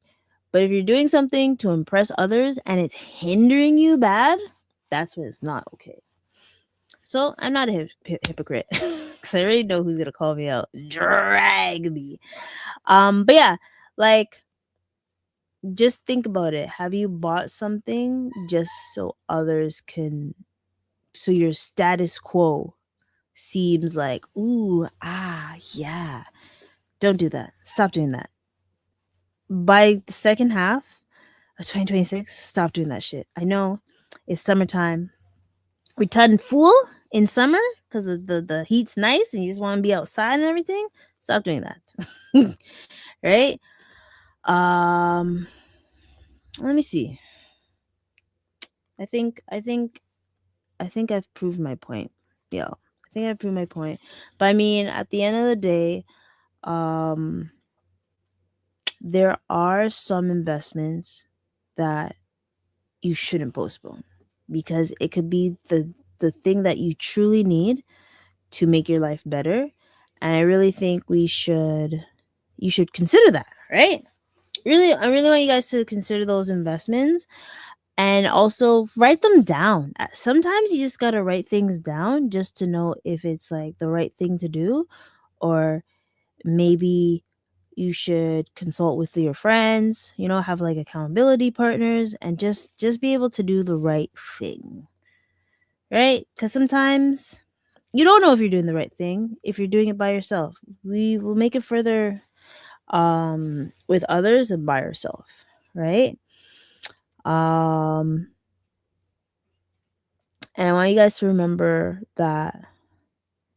But if you're doing something to impress others and it's hindering you bad, that's when it's not okay. So I'm not a hypocrite because I already know who's gonna call me out, drag me. But yeah, like, just think about it. Have you bought something just so so your status quo seems like, ooh, yeah. Don't do that. Stop doing that. By the second half of 2026, stop doing that shit. I know it's summertime. We turn full in summer because the heat's nice and you just want to be outside and everything. Stop doing that. Right? Let me see. I think I've proved my point. Yeah. I think I've proved my point. But I mean, at the end of the day, there are some investments that you shouldn't postpone because it could be the thing that you truly need to make your life better. And I really think you should consider that, right? I really want you guys to consider those investments and also write them down. Sometimes you just got to write things down just to know if it's like the right thing to do, or maybe you should consult with your friends, have like accountability partners and just be able to do the right thing. Right? Cuz sometimes you don't know if you're doing the right thing if you're doing it by yourself. We will make it further with others than by yourself, right? And I want you guys to remember that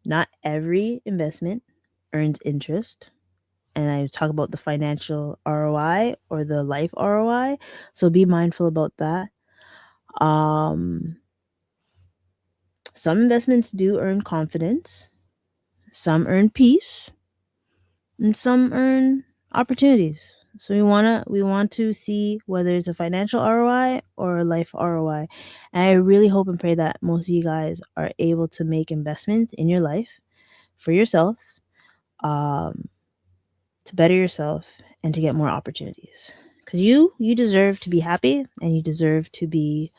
not every investment earns interest. And I talk about the financial ROI or the life ROI. So be mindful about that. Some investments do earn confidence, some earn peace, and some earn opportunities. So we want to see whether it's a financial ROI or a life ROI. And I really hope and pray that most of you guys are able to make investments in your life for yourself, to better yourself and to get more opportunities. Because you deserve to be happy and you deserve to be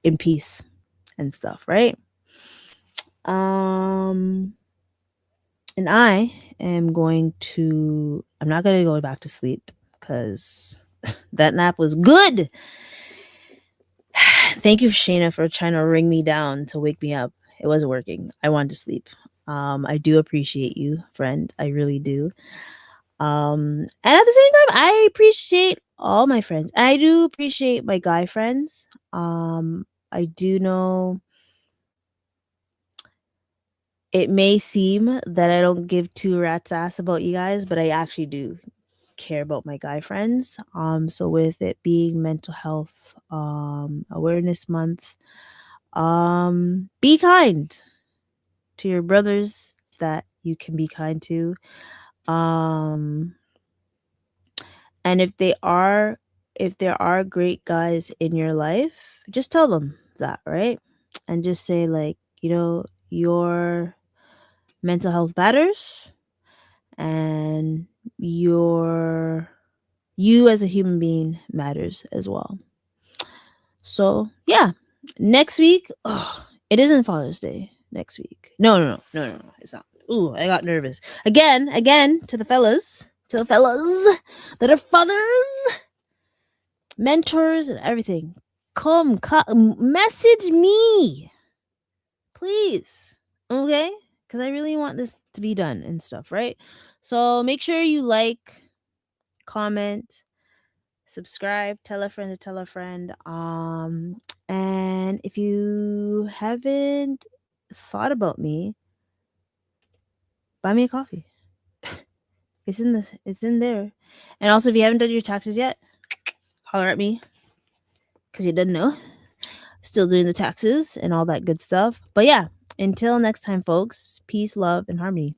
in peace and stuff, right? And I'm not going to go back to sleep because that nap was good. Thank you, Shayna, for trying to ring me down to wake me up. It wasn't working. I wanted to sleep. I do appreciate you, friend. I really do. And at the same time, I appreciate all my friends. I do appreciate my guy friends. I do know it may seem that I don't give two rats ass about you guys, but I actually do care about my guy friends. So with it being mental health awareness month, be kind. to your brothers that you can be kind to. And if there are great guys in your life, just tell them that, right? And just say, like, your mental health matters, and you as a human being matters as well. So yeah, next week, it isn't Father's Day next week. No, it's not. Ooh, I got nervous. Again, to the fellas that are fathers, mentors, and everything. Come, message me, please. Okay? Because I really want this to be done and stuff, right? So make sure you like, comment, subscribe, tell a friend to tell a friend. And if you haven't thought about me, buy me a coffee. It's in there. And also, if you haven't done your taxes yet, holler at me, because you didn't know. Still doing the taxes and all that good stuff. But yeah, until next time, folks, peace, love, and harmony.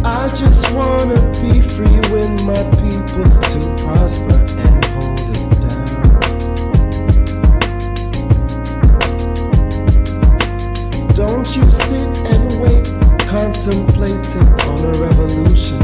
I just wanna be free with my people to prosper and hold it down. Don't you sit and wait, contemplating on a revolution.